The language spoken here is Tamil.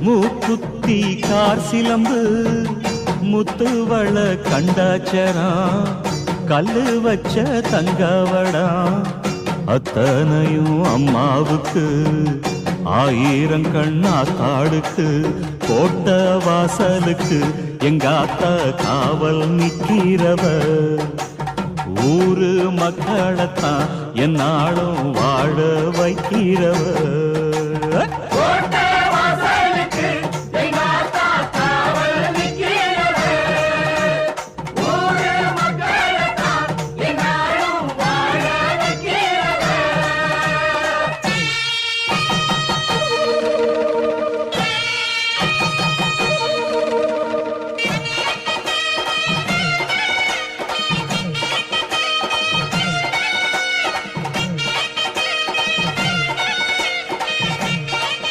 மூக்குத்தி கார் சிலம்பு முத்துவள கண்டாச்சரா கல்லு வச்ச தங்கவடா அத்தனையும் அம்மாவுக்கு ஆயிரம் கண்ணா காடுக்கு கோட்ட வாசலுக்கு எங்க அத்தா காவல் நிற்கிறவ ஊரு மக்களத்தான் என்னாலும் வாழ வைக்கிறவ